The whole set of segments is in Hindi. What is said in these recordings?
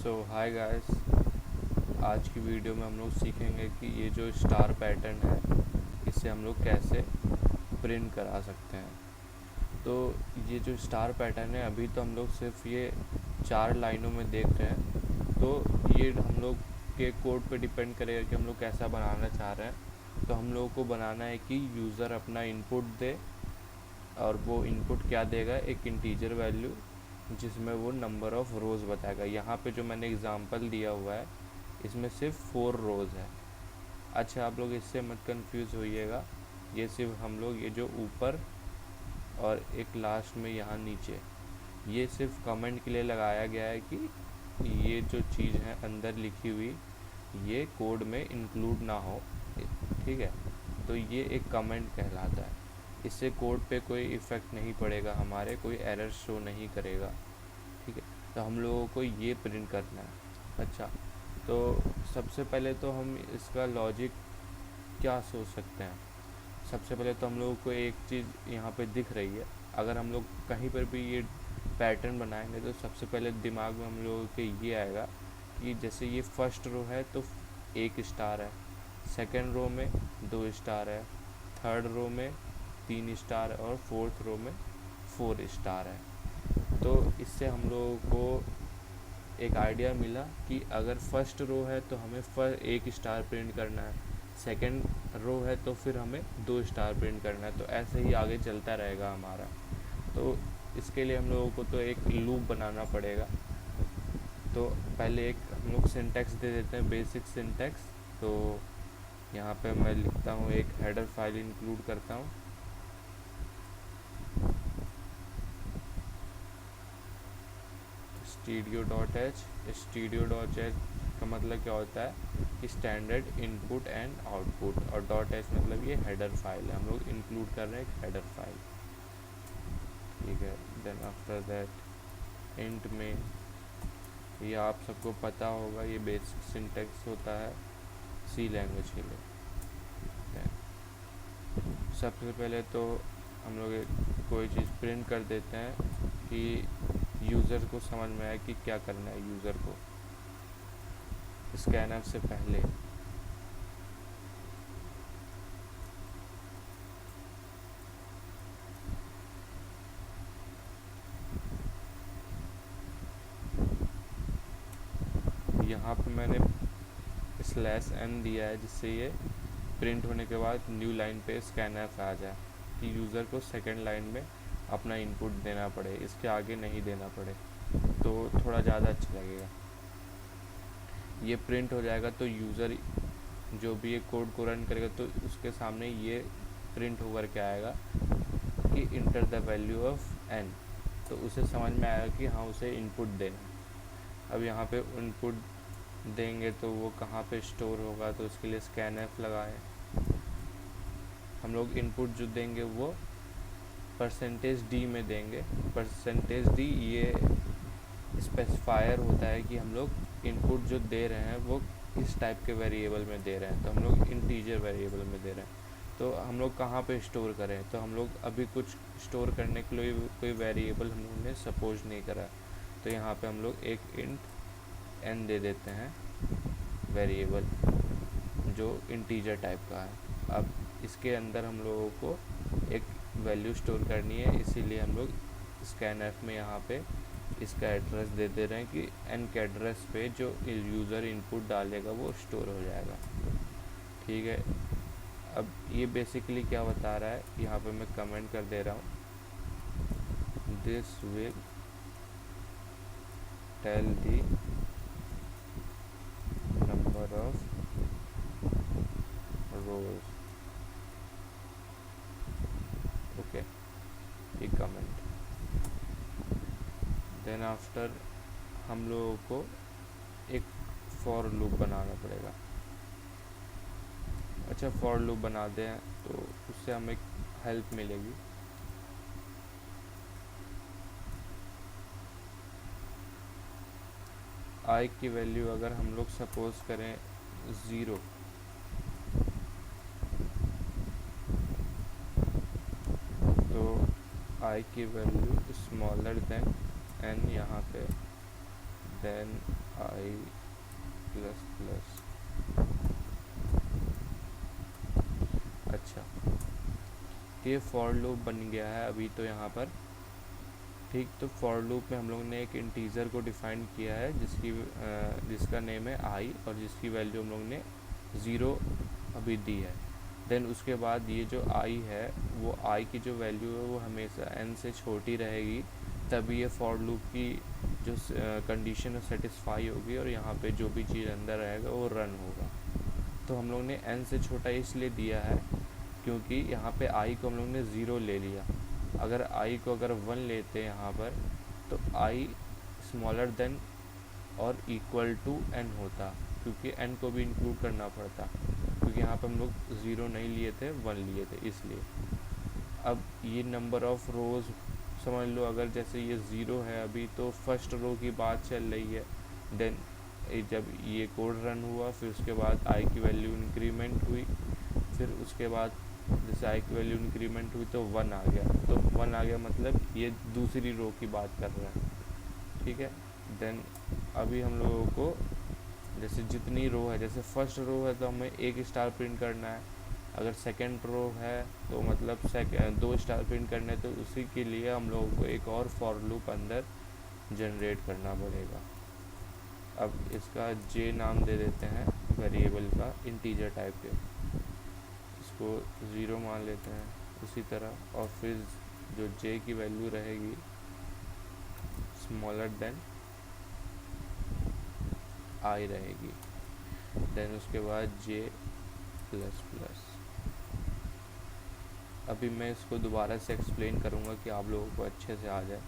सो हाय गाइस, आज की वीडियो में हम लोग सीखेंगे कि ये जो स्टार पैटर्न है इसे हम लोग कैसे प्रिंट करा सकते हैं। तो ये जो स्टार पैटर्न है अभी तो हम लोग सिर्फ ये 4 लाइनों में देख रहे हैं। तो ये हम लोग के कोड पे डिपेंड करेगा कि हम लोग कैसा बनाना चाह रहे हैं। तो हम लोगों को बनाना है कि यूज़र अपना इनपुट दे और वो इनपुट क्या देगा, एक इंटीजर वैल्यू जिसमें वो नंबर ऑफ़ रोज़ बताएगा। यहाँ पे जो मैंने एग्ज़ाम्पल दिया हुआ है इसमें सिर्फ 4 रोज़ है। अच्छा, आप लोग इससे मत कंफ्यूज होइएगा, ये सिर्फ हम लोग ये जो ऊपर और एक लास्ट में यहाँ नीचे ये सिर्फ कमेंट के लिए लगाया गया है कि ये जो चीज़ है अंदर लिखी हुई ये कोड में इंक्लूड ना हो। ठीक है, तो ये एक कमेंट कहलाता है। इससे कोड पे कोई इफ़ेक्ट नहीं पड़ेगा, हमारे कोई एरर शो नहीं करेगा। ठीक है, तो हम लोगों को ये प्रिंट करना है। अच्छा, तो सबसे पहले तो हम इसका लॉजिक क्या सोच सकते हैं। सबसे पहले तो हम लोगों को एक चीज़ यहाँ पे दिख रही है। अगर हम लोग कहीं पर भी ये पैटर्न बनाएंगे तो सबसे पहले दिमाग में हम लोगों के ये आएगा कि जैसे ये फर्स्ट रो है तो 1 स्टार है, सेकंड रो में 2 स्टार है, थर्ड रो में 3 स्टार और फोर्थ रो में 4 स्टार है। तो इससे हम लोगों को एक आइडिया मिला कि अगर फर्स्ट रो है तो हमें 1 स्टार प्रिंट करना है, सेकंड रो है तो फिर हमें 2 स्टार प्रिंट करना है। तो ऐसे ही आगे चलता रहेगा हमारा। तो इसके लिए हम लोगों को तो एक लूप बनाना पड़ेगा। तो पहले एक हम लोग सिंटैक्स दे देते हैं, बेसिक सिंटैक्स। तो यहाँ पे मैं लिखता हूँ, एक हेडर फाइल इंक्लूड करता हूँ। studio.h का मतलब क्या होता है कि स्टैंडर्ड इनपुट एंड आउटपुट, और .h मतलब ये हेडर फाइल है, हम लोग इंक्लूड कर रहे हैं एक हेडर फाइल। ठीक है, देन आफ्टर दैट इंट में, ये आप सबको पता होगा, ये बेसिक सिंटैक्स होता है सी लैंग्वेज के लिए। सबसे पहले तो हम लोग कोई चीज़ प्रिंट कर देते हैं कि यूज़र को समझ में आए कि क्या करना है यूज़र को स्कैनर से पहले। यहाँ पे मैंने /n दिया है जिससे ये प्रिंट होने के बाद न्यू लाइन पे स्कैनर आ जाए कि यूज़र को सेकंड लाइन में अपना इनपुट देना पड़े, इसके आगे नहीं देना पड़े, तो थोड़ा ज़्यादा अच्छा लगेगा। ये प्रिंट हो जाएगा तो यूज़र जो भी ये कोड को रन करेगा तो उसके सामने ये प्रिंट होकर के आएगा कि enter the value of n। तो उसे समझ में आएगा कि हाँ उसे इनपुट देना है। अब यहाँ पे इनपुट देंगे तो वो कहाँ पे स्टोर होगा, तो उसके लिए स्कैनफ लगाए। हम लोग इनपुट जो देंगे वो %d में देंगे। %d ये स्पेसिफायर होता है कि हम लोग इनपुट जो दे रहे हैं वो किस टाइप के वेरिएबल में दे रहे हैं। तो हम लोग इंटीजर वेरिएबल में दे रहे हैं। तो हम लोग कहाँ पे स्टोर करें, तो हम लोग अभी कुछ स्टोर करने के लिए कोई वेरिएबल हम लोगों ने सपोज नहीं करा, तो यहाँ पे हम लोग एक इंट n दे देते हैं वेरिएबल जो इंटीजर टाइप का है। अब इसके अंदर हम लोगों को एक वैल्यू स्टोर करनी है, इसीलिए हम लोग स्कैनफ में यहाँ पे इसका एड्रेस दे दे रहे हैं कि n के एड्रेस पे जो यूज़र इनपुट डालेगा वो स्टोर हो जाएगा। ठीक है, अब ये बेसिकली क्या बता रहा है, यहाँ पे मैं कमेंट कर दे रहा हूँ, this will tell the number of rows. Okay, ये कमेंट। देन आफ्टर हम लोगों को एक फॉर लूप बनाना पड़ेगा। अच्छा, फॉर लूप बना दें तो उससे हमें एक हेल्प मिलेगी। i की वैल्यू अगर हम लोग सपोज करें 0, तो i की वैल्यू स्मॉलर देन n यहाँ पे, देन आई प्लस प्लस। अच्छा, ये फॉर लूप बन गया है अभी तो यहाँ पर। ठीक, तो फॉर लूप में हम लोगों ने एक इंटीजर को डिफाइन किया है जिसका नेम है आई, और जिसकी वैल्यू हम लोगों ने 0 अभी दी है। देन उसके बाद ये जो आई है, वो आई की जो वैल्यू है वो हमेशा n से छोटी रहेगी, तभी ये फॉर लूप की जो कंडीशन है सेटिस्फाई होगी, और यहाँ पे जो भी चीज़ अंदर रहेगा वो रन होगा। तो हम लोग ने n से छोटा इसलिए दिया है क्योंकि यहाँ पे i को हम लोग ने 0 ले लिया। अगर i को अगर 1 लेते हैं यहाँ पर, तो i स्मॉलर देन और इक्वल टू n होता, क्योंकि n को भी इंक्लूड करना पड़ता, क्योंकि यहाँ पे हम लोग 0 नहीं लिए थे, 1 लिए थे इसलिए। अब ये नंबर ऑफ़ रोज़ समझ लो, अगर जैसे ये 0 है अभी, तो फर्स्ट रो की बात चल रही है। देन जब ये कोड रन हुआ, फिर उसके बाद आई की वैल्यू इंक्रीमेंट हुई, फिर उसके बाद जैसे आई की वैल्यू इंक्रीमेंट हुई तो 1 आ गया, तो 1 आ गया मतलब ये दूसरी रो की बात कर रहे हैं। ठीक है, देन अभी हम लोगों को जैसे जितनी रो है, जैसे फर्स्ट रो है तो हमें 1 स्टार प्रिंट करना है, अगर सेकंड रो है तो मतलब 2 स्टार प्रिंट करने हैं, तो उसी के लिए हम लोगों को एक और फॉर लूप अंदर जनरेट करना पड़ेगा। अब इसका जे नाम दे देते हैं वेरिएबल का, इंटीजर टाइप के, इसको 0 मान लेते हैं उसी तरह, और फिर जो जे की वैल्यू रहेगी स्मॉलर देन आई रहेगी। देन उसके बाद जे प्लस प्लस। अभी मैं इसको दोबारा से एक्सप्लेन करूँगा कि आप लोगों को अच्छे से आ जाए।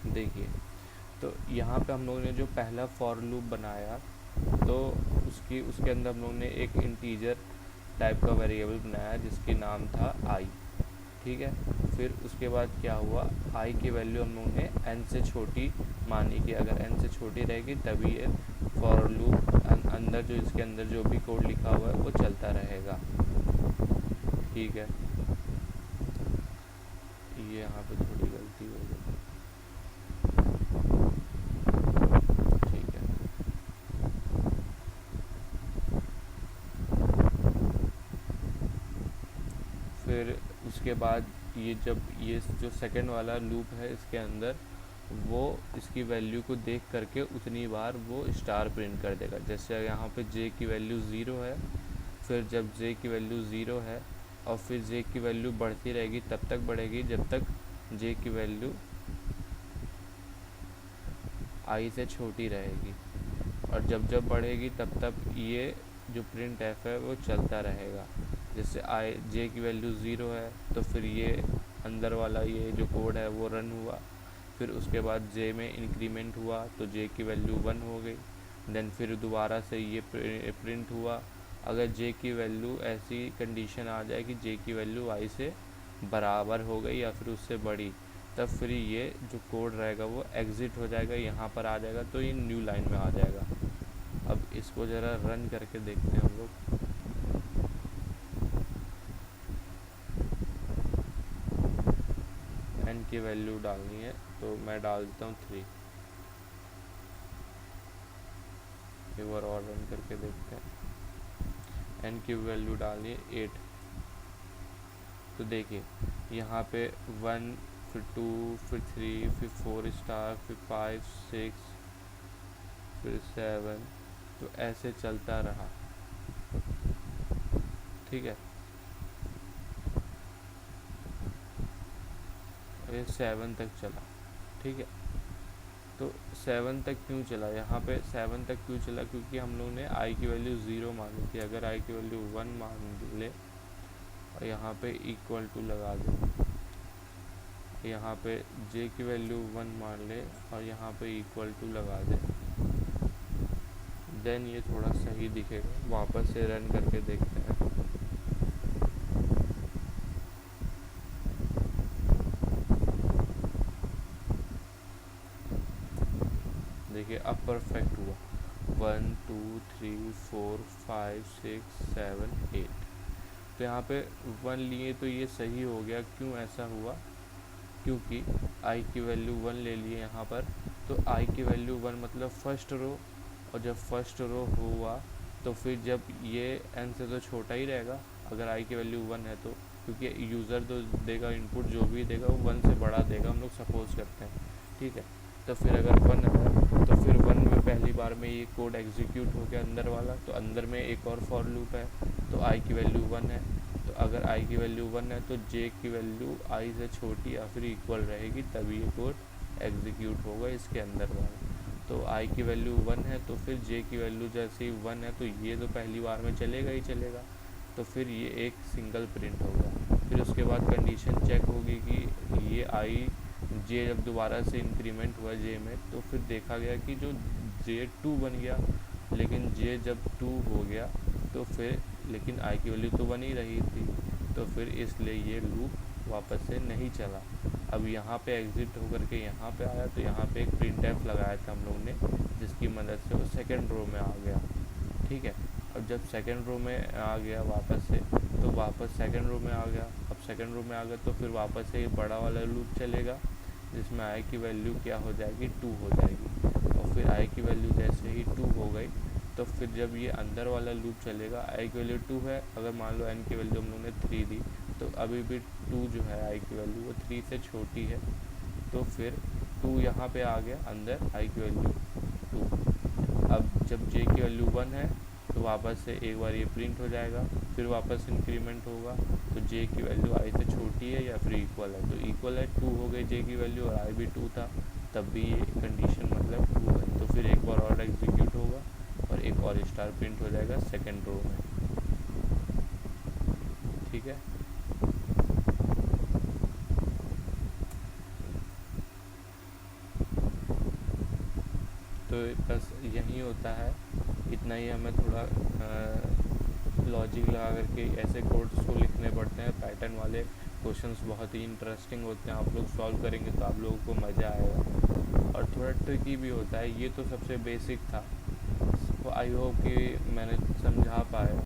देखिए, तो यहाँ पे हम लोगों ने जो पहला फॉर लूप बनाया, तो उसके अंदर हम लोगों ने एक इंटीजर टाइप का वेरिएबल बनाया जिसके नाम था आई। ठीक है, फिर उसके बाद क्या हुआ, आई की वैल्यू हम लोगों ने n से छोटी मानी कि अगर n से छोटी रहेगी तभी ये फॉर लूप अंदर जो इसके अंदर जो भी कोड लिखा हुआ है वो चलता रहेगा। ठीक है, ये यहाँ पे थोड़ी गलती हो गई। ठीक है, फिर उसके बाद ये जो सेकंड वाला लूप है इसके अंदर, वो इसकी वैल्यू को देख करके उतनी बार वो स्टार प्रिंट कर देगा। जैसे यहाँ पे जे की वैल्यू 0 है, फिर जब जे की वैल्यू 0 है और फिर जे की वैल्यू बढ़ती रहेगी, तब तक बढ़ेगी जब तक जे की वैल्यू आई से छोटी रहेगी, और जब जब बढ़ेगी तब तब ये जो प्रिंट एफ है वो चलता रहेगा। जैसे आई जे की वैल्यू 0 है तो फिर ये अंदर वाला ये जो कोड है वो रन हुआ, फिर उसके बाद जे में इंक्रीमेंट हुआ तो जे की वैल्यू 1 हो गई। देन फिर दोबारा से ये प्रिंट हुआ। अगर जे की वैल्यू ऐसी कंडीशन आ जाए कि जे की वैल्यू आई से बराबर हो गई या फिर उससे बड़ी, तब फिर ये जो कोड रहेगा वो एग्ज़िट हो जाएगा, यहाँ पर आ जाएगा, तो ये न्यू लाइन में आ जाएगा। अब इसको ज़रा रन करके देखते हैं हम लोग। n की वैल्यू डालनी है तो मैं डाल देता हूँ 3। एक बार और रन करके देखते हैं। n की वैल्यू डालनी है 8। तो देखिए यहाँ पे 1, फिर 2, फिर 3, फिर 4 स्टार, फिर 5, 6, फिर 7, तो ऐसे चलता रहा। ठीक है, ये 7 तक चला। ठीक है, तो 7 तक क्यों चला, यहाँ पे 7 तक क्यों चला, क्योंकि हम लोग ने i की वैल्यू 0 मानी थी। अगर i की वैल्यू 1 मान ले और यहाँ पे इक्वल टू लगा दे, यहाँ पे j की वैल्यू 1 मान ले और यहाँ पे इक्वल टू लगा दे, देन ये थोड़ा सही दिखेगा। वापस से रन करके देखते हैं। देखिए अब परफेक्ट हुआ। 1 2 3 4 5 6 7 8। तो यहाँ पे 1 लिए तो ये सही हो गया। क्यों ऐसा हुआ? क्योंकि i की वैल्यू 1 ले लिए यहाँ पर, तो i की वैल्यू 1 मतलब फर्स्ट रो, और जब फर्स्ट रो हुआ तो फिर जब ये n से तो छोटा ही रहेगा अगर i की वैल्यू 1 है तो, क्योंकि यूज़र तो देगा इनपुट जो भी देगा वो 1 से बड़ा देगा, हम लोग सपोज करते हैं, ठीक है। तो फिर अगर 1 है तो फिर 1 में पहली बार में ये कोड एग्जीक्यूट हो गया अंदर वाला, तो अंदर में एक और फॉर लूप है, तो i की वैल्यू 1 है, तो अगर i की वैल्यू 1 है तो j की वैल्यू i से छोटी या फिर इक्वल रहेगी, तभी ये कोड एग्जीक्यूट होगा इसके अंदर वाला। तो i की वैल्यू 1 है तो फिर j की वैल्यू जैसे ही 1 है तो ये तो पहली बार में चलेगा ही चलेगा, तो फिर ये एक सिंगल प्रिंट होगा। फिर उसके बाद कंडीशन चेक होगी कि ये j जब दोबारा से इंक्रीमेंट हुआ j में, तो फिर देखा गया कि जो j 2 बन गया, लेकिन j जब 2 हो गया तो फिर लेकिन i की वैल्यू तो 1 ही रही थी, तो फिर इसलिए ये लूप वापस से नहीं चला। अब यहाँ पे एग्ज़िट होकर के यहाँ पे आया, तो यहाँ पे एक printf लगाया था हम लोग ने, जिसकी मदद से वो सेकंड रो में आ गया, ठीक है। अब जब सेकंड रो में आ गया वापस से, तो वापस सेकंड रो में आ गया। अब सेकंड रो में आ गया तो फिर वापस से ये बड़ा वाला लूप चलेगा, जिसमें i की वैल्यू क्या हो जाएगी, 2 हो जाएगी। और फिर i की वैल्यू जैसे ही 2 हो गई, तो फिर जब ये अंदर वाला लूप चलेगा, i की वैल्यू 2 है, अगर मान लो n की वैल्यू हम लोग ने 3 दी, तो अभी भी 2 जो है i की वैल्यू वो 3 से छोटी है, तो फिर 2 यहाँ पे आ गया अंदर, i की वैल्यू 2। अब जब j की वैल्यू 1 है तो वापस से एक बार ये प्रिंट हो जाएगा, फिर वापस इंक्रीमेंट होगा, तो j की वैल्यू i से छोटी है या फिर इक्वल है, तो इक्वल है 2 हो गई j की वैल्यू, और i भी 2 था, तब भी ये कंडीशन मतलब 2 है, तो फिर एक बार और एग्जीक्यूट होगा और एक और स्टार प्रिंट हो जाएगा सेकेंड रो में, ठीक है। तो बस यही होता है, इतना ही हमें थोड़ा लॉजिक लगा करके ऐसे कोड्स को लिखने पड़ते हैं। पैटर्न वाले क्वेश्चंस बहुत ही इंटरेस्टिंग होते हैं, आप लोग सॉल्व करेंगे तो आप लोगों को मज़ा आएगा, और थोड़ा ट्रिकी भी होता है। ये तो सबसे बेसिक था, तो आई होप कि मैंने समझा पाया।